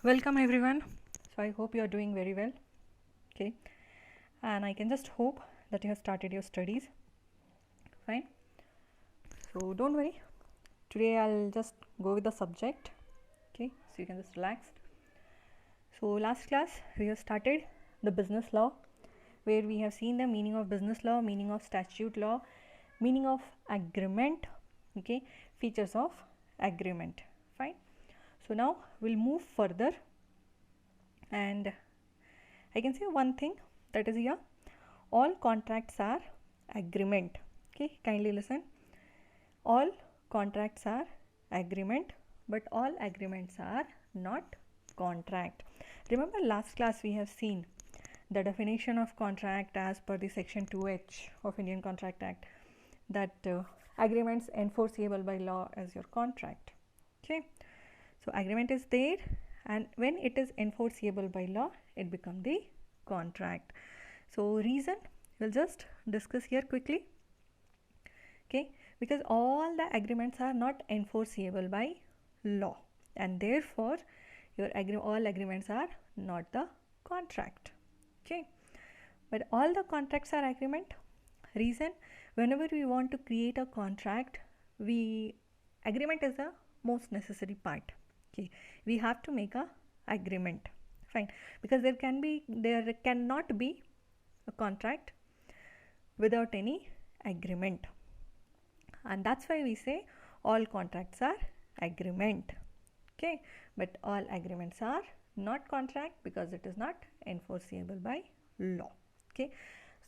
Welcome everyone. So I hope you are doing very well. Okay, and I can just hope that you have started your studies. Fine. So don't worry. Today I'll just go with the subject. Okay, so you can just relax. So last class we have started the business law, where we have seen the meaning of business law, meaning of statute law, meaning of agreement. Okay, features of agreement. Fine. So now we'll move further, and I can say one thing, that is here, all contracts are agreement. Okay, kindly listen. All contracts are agreement, but all agreements are not contract. Remember last class we have seen the definition of contract as per the section 2H of Indian Contract Act, that agreements enforceable by law as your contract. Okay, so agreement is there, and when it is enforceable by law it becomes the contract. So reason we'll just discuss here quickly. Okay, because all the agreements are not enforceable by law, and therefore your all agreements are not the contract. Okay, but all the contracts are agreement. Reason, whenever we want to create a contract, we agreement is the most necessary part. Okay, we have to make a agreement. Fine, because there cannot be a contract without any agreement, and that's why we say all contracts are agreement. Okay, but all agreements are not contract because it is not enforceable by law. Okay,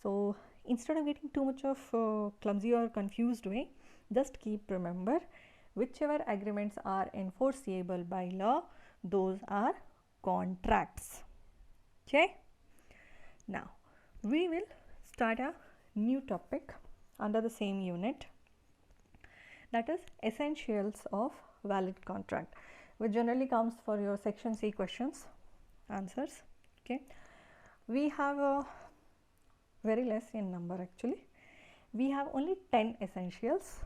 so instead of getting too much of clumsy or confused way, just keep remember, whichever agreements are enforceable by law, those are contracts. Okay, now we will start a new topic under the same unit, that is essentials of valid contract, which generally comes for your section C questions answers. Okay, we have a very less in number. Actually we have only 10 essentials.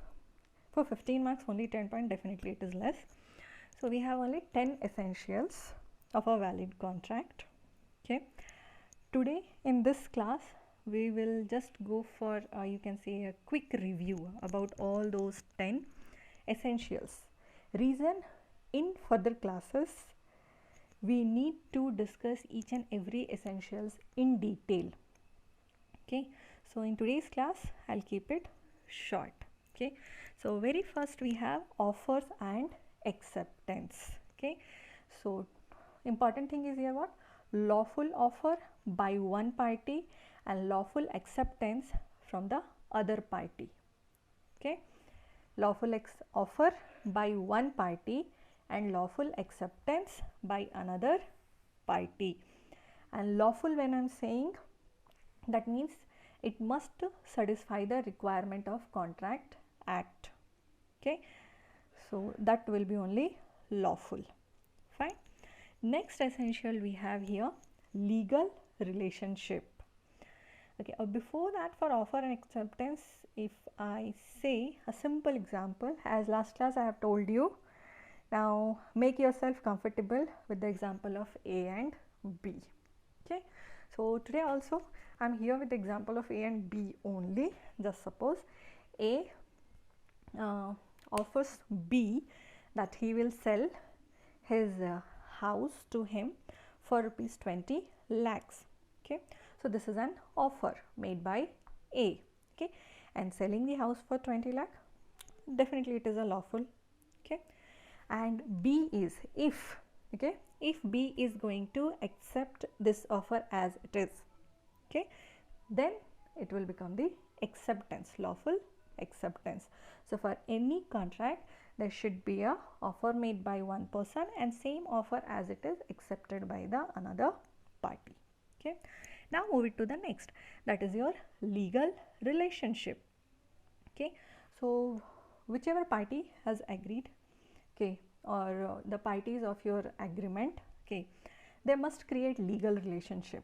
For 15 marks only 10 point, definitely it is less. So we have only 10 essentials of a valid contract. Okay, today in this class we will just go for you can say a quick review about all those 10 essentials. Reason, in further classes we need to discuss each and every essentials in detail. Okay, so in today's class I'll keep it short. Okay, so very first we have offers and acceptance. Okay, so important thing is here what? Lawful offer by one party and lawful acceptance from the other party. Okay, lawful offer by one party and lawful acceptance by another party. And lawful, when I'm saying, that means it must satisfy the requirement of Contract Act. Okay, so that will be only lawful. Fine. Next essential we have here, legal relationship. Okay, before that, for offer and acceptance, if I say a simple example, as last class I have told you, now make yourself comfortable with the example of A and B. Okay, so today also I'm here with the example of A and B only. Just suppose A offers B that he will sell his house to him for rupees 20 lakhs. Okay, so this is an offer made by A. Okay, and selling the house for 20 lakh, definitely it is a lawful. Okay, and B is, if, okay, if B is going to accept this offer as it is, okay, then it will become the acceptance, lawful acceptance. So for any contract there should be a offer made by one person and same offer as it is accepted by the another party. Okay, now move it to the next, that is your legal relationship. Okay, so whichever party has agreed, okay, or the parties of your agreement, okay, they must create legal relationship.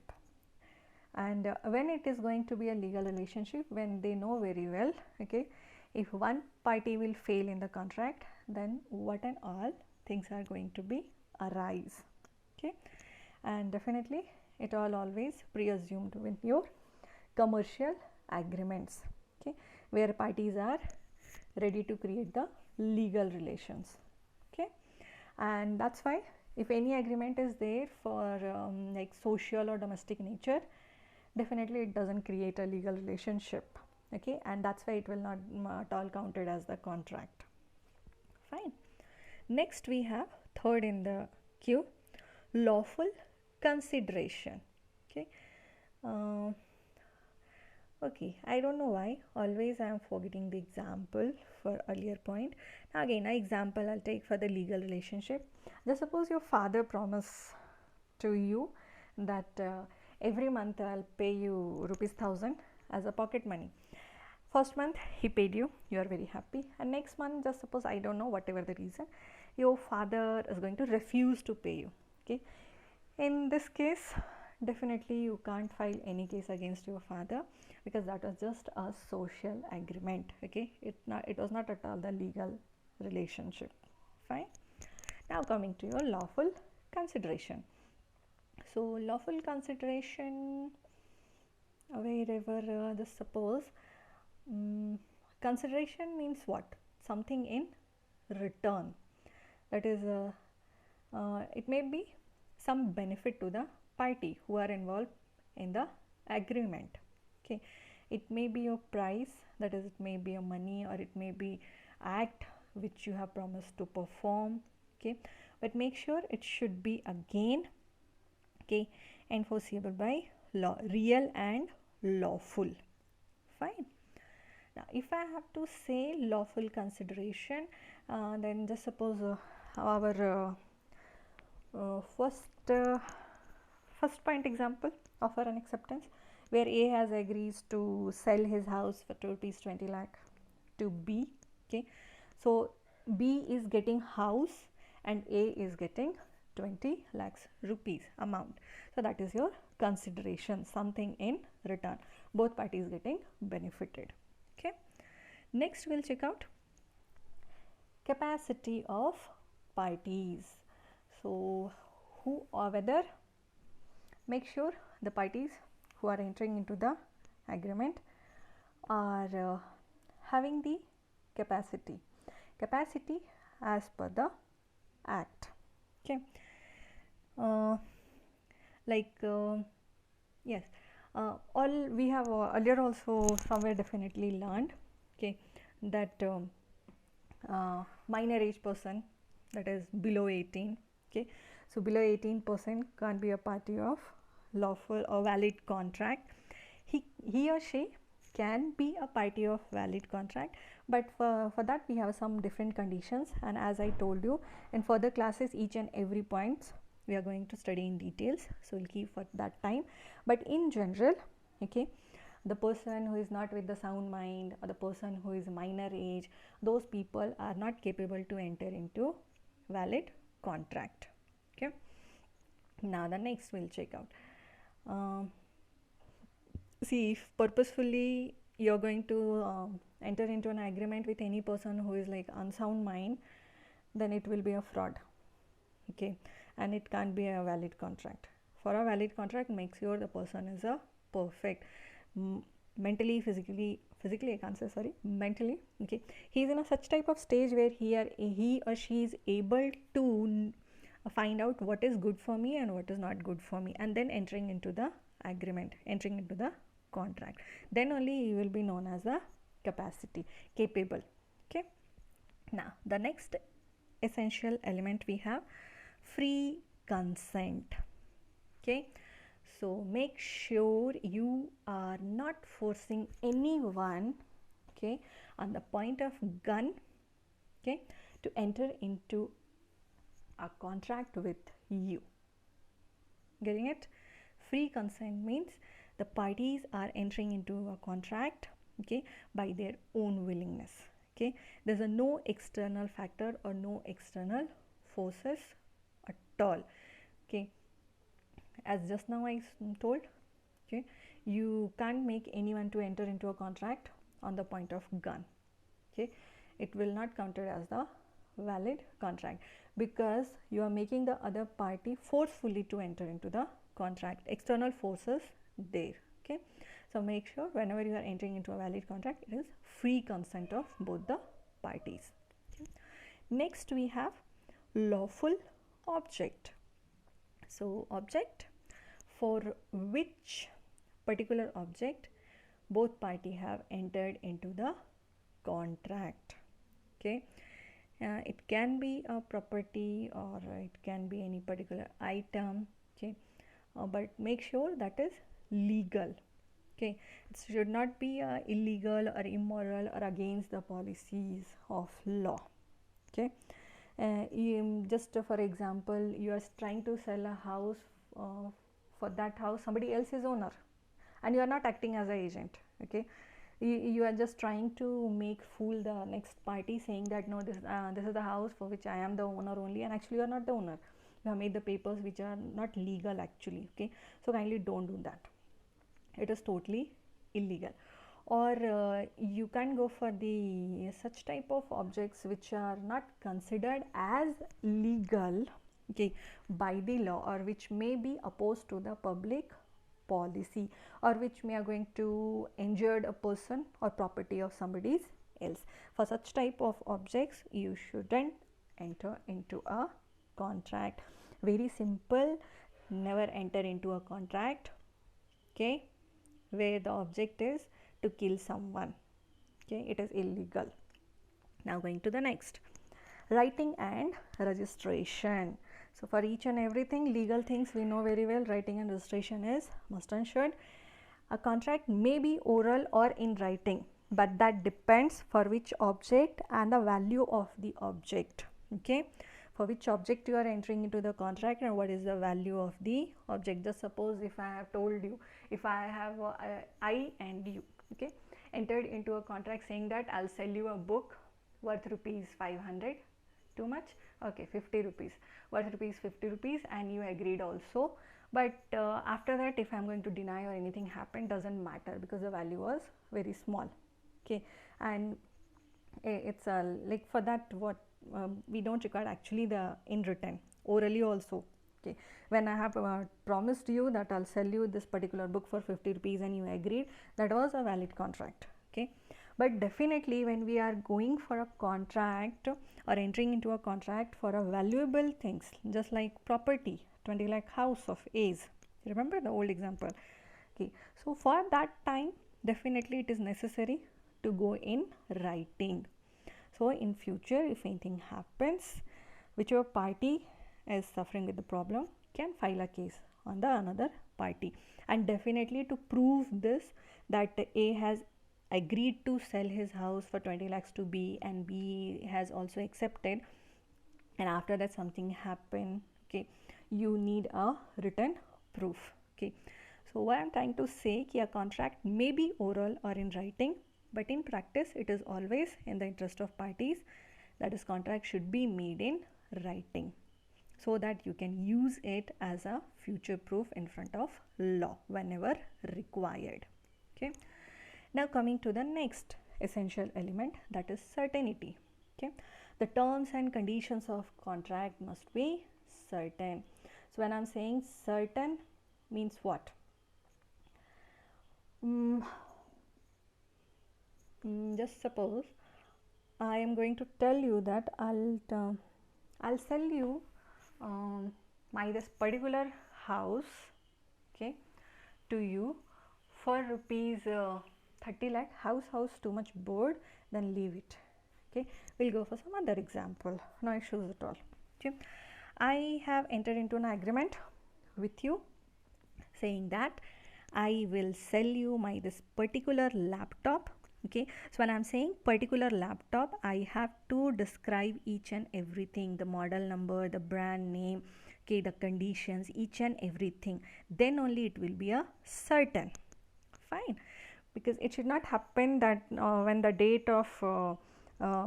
And when it is going to be a legal relationship, when they know very well, okay, if one party will fail in the contract, then what and all things are going to be arise. Okay, and definitely it all always pre-assumed with your commercial agreements, okay, where parties are ready to create the legal relations. Okay, and that's why if any agreement is there for like social or domestic nature, definitely it doesn't create a legal relationship. Okay, and that's why it will not at all counted as the contract. Fine. Next we have third in the queue, lawful consideration. Okay, uh, okay, I don't know why always I am forgetting the example for earlier point. Now again, an example I'll take for the legal relationship. Just suppose your father promise to you that every month I'll pay you rupees 1,000 as a pocket money. First month he paid you, you are very happy, and next month, just suppose, I don't know, whatever the reason, your father is going to refuse to pay you. Okay, in this case, definitely you can't file any case against your father, because that was just a social agreement. Okay, it was not at all the legal relationship. Fine. Now coming to your lawful consideration. So lawful consideration, wherever just suppose, consideration means what? Something in return. That is, it may be some benefit to the party who are involved in the agreement. Okay, it may be your price, that is, it may be your money, or it may be act which you have promised to perform. Okay, but make sure it should be again, okay, enforceable by law, real and lawful. Fine. Now if I have to say lawful consideration, then just suppose our first point example, offer and acceptance, where A has agrees to sell his house for rupees 20 lakh to B. Okay, so B is getting house and A is getting 20 lakhs rupees amount. So that is your consideration, something in return, both parties getting benefited. Okay, next we'll check out capacity of parties. So who or whether, make sure the parties who are entering into the agreement are having the capacity as per the act. Okay, like yes, all we have earlier also somewhere definitely learned, okay, that minor age person, that is below 18. Okay, so below 18% can't be a party of lawful or valid contract. He or she can be a party of valid contract, but for that we have some different conditions, and as I told you in further classes, each and every points we are going to study in details, so we'll keep for that time. But in general, okay, the person who is not with the sound mind, or the person who is minor age, those people are not capable to enter into valid contract. Okay, now the next we'll check out, see, if purposefully you're going to enter into an agreement with any person who is like unsound mind, then it will be a fraud. Okay, and it can't be a valid contract. For a valid contract, make sure the person is a perfect, mentally, physically I can't say, sorry, mentally, okay, he's in a such type of stage where he or she is able to find out what is good for me and what is not good for me, and then entering into the agreement, entering into the contract, then only he will be known as a capable. Okay, now the next essential element we have, free consent. Okay, so make sure you are not forcing anyone, okay, on the point of gun, okay, to enter into a contract with you. Getting it? Free consent means the parties are entering into a contract, okay, by their own willingness. Okay, there's a no external factor or no external forces at all. Okay, as just now I told, okay, you can't make anyone to enter into a contract on the point of gun. Okay, it will not counted as the valid contract, because you are making the other party forcefully to enter into the contract. External forces there. Okay, so make sure whenever you are entering into a valid contract, it is free consent of both the parties. Okay. Next we have lawful object. So object, for which particular object both party have entered into the contract. Okay, it can be a property or it can be any particular item. Okay, but make sure that is legal. Okay, it should not be illegal or immoral or against the policies of law. Okay, just for example, you are trying to sell a house. For that house somebody else is owner and you are not acting as an agent. Okay, you are just trying to make fool the next party, saying that no, this is the house for which I am the owner only, and actually you are not the owner. You have made the papers which are not legal actually. Okay, so kindly don't do that. It is totally illegal. Or you can go for the such type of objects which are not considered as legal, okay, by the law, or which may be opposed to the public policy, or which may are going to injure a person or property of somebody else. For such type of objects you shouldn't enter into a contract. Very simple, never enter into a contract, okay, where the object is to kill someone. Okay, it is illegal. Now going to the next, writing and registration. So for each and everything, legal things we know very well, writing and registration is must and should. A contract may be oral or in writing, but that depends for which object and the value of the object. Okay, for which object you are entering into the contract and what is the value of the object. Just suppose if I have told you, if I have I and you, okay, entered into a contract saying that I'll sell you a book worth rupees 500, too much, okay, 50 rupees, worth rupees 50 rupees, and you agreed also. But after that, if I'm going to deny or anything happened, doesn't matter, because the value was very small. Okay, and it's like for that, what we don't require actually the in written, orally also. Okay, when I have promised you that I'll sell you this particular book for 50 rupees and you agreed, that was a valid contract. Okay, but definitely when we are going for a contract or entering into a contract for a valuable things, just like property, 20 lakh house of A's, remember the old example. Okay, so for that time definitely it is necessary to go in writing. So in future, if anything happens, whichever party is suffering with the problem can file a case on the another party, and definitely to prove this, that A has agreed to sell his house for 20 lakhs to B and B has also accepted, and after that something happened, okay, you need a written proof. Okay, so what I'm trying to say, a contract may be oral or in writing, but in practice it is always in the interest of parties that is contract should be made in writing, so that you can use it as a future proof in front of law whenever required. Okay, now coming to the next essential element, that is certainty. Okay, the terms and conditions of contract must be certain. So when I'm saying certain, means what? Just suppose I am going to tell you that I'll sell you my this particular house, okay, to you for rupees 30 lakh. House too much bored, then leave it. Okay, we'll go for some other example, no issues at all. Okay, I have entered into an agreement with you saying that I will sell you my this particular laptop. Okay, so when I'm saying particular laptop, I have to describe each and everything, the model number, the brand name, okay, the conditions, each and everything, then only it will be a certain. Fine, because it should not happen that when the date of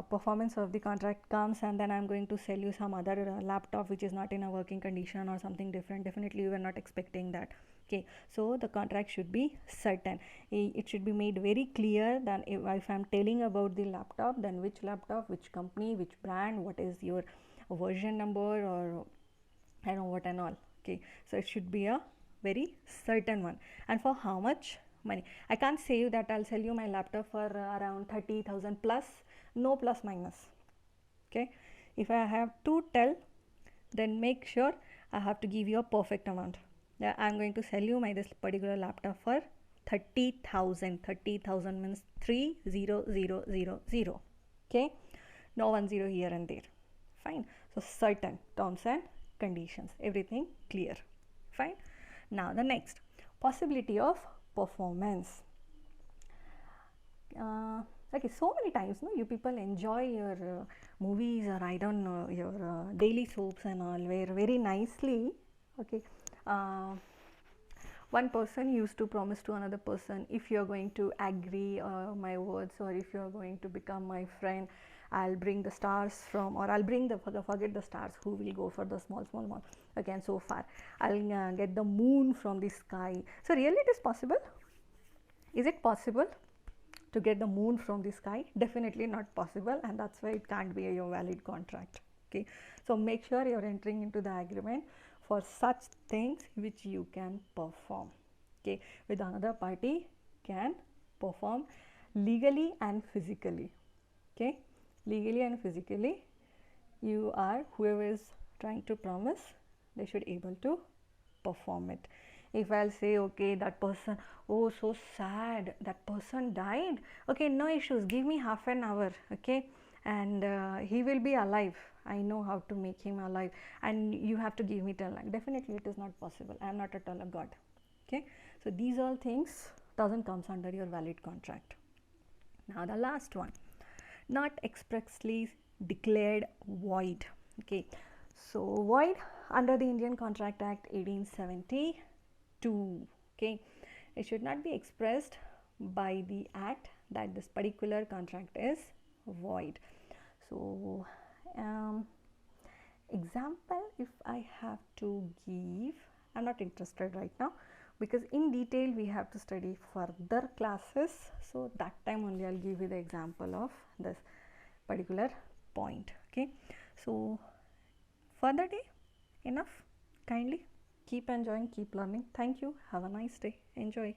performance of the contract comes and then I'm going to sell you some other laptop which is not in a working condition or something different, definitely you were not expecting that. Okay, so the contract should be certain. It should be made very clear that if I'm telling about the laptop, then which laptop, which company, which brand, what is your version number, or I don't know what and all. Okay, so it should be a very certain one. And for how much money? I can't say you that I'll sell you my laptop for around 30,000 plus, no plus minus. Okay, if I have to tell, then make sure I have to give you a perfect amount. Yeah, I'm going to sell you my this particular laptop for 30,000. 30,000 means 30,000. Okay, no 10 here and there. Fine. So certain terms and conditions, everything clear. Fine. Now the next, possibility of performance. Okay, so many times, no, you people enjoy your movies, or I don't know, your daily soaps and all, where very nicely, okay, one person used to promise to another person, if you're going to agree my words, or if you're going to become my friend, I'll bring the stars from, or I'll bring the, forget the stars, who will go for the small one. Okay, and so far I'll get the moon from the sky. So really it is possible? Is it possible to get the moon from the sky? Definitely not possible, and that's why it can't be your valid contract. Okay, so make sure you're entering into the agreement for such things which you can perform, okay, with another party can perform legally and physically. Okay, legally and physically, you are, whoever is trying to promise, they should able to perform it. If I'll say, okay, that person, oh so sad, that person died, okay, no issues, give me half an hour, okay, and he will be alive, I know how to make him alive, and you have to give me 10 lakh. Definitely it is not possible. I am not at all a god. Okay, so these all things doesn't comes under your valid contract. Now the last one, not expressly declared void. Okay, so void under the Indian Contract Act 1872. Okay, it should not be expressed by the act that this particular contract is void. So example, if I have to give, I'm not interested right now, because in detail we have to study further classes, so that time only I'll give you the example of this particular point. Okay, so for the day, enough. Kindly keep enjoying, keep learning. Thank you. Have a nice day. Enjoy.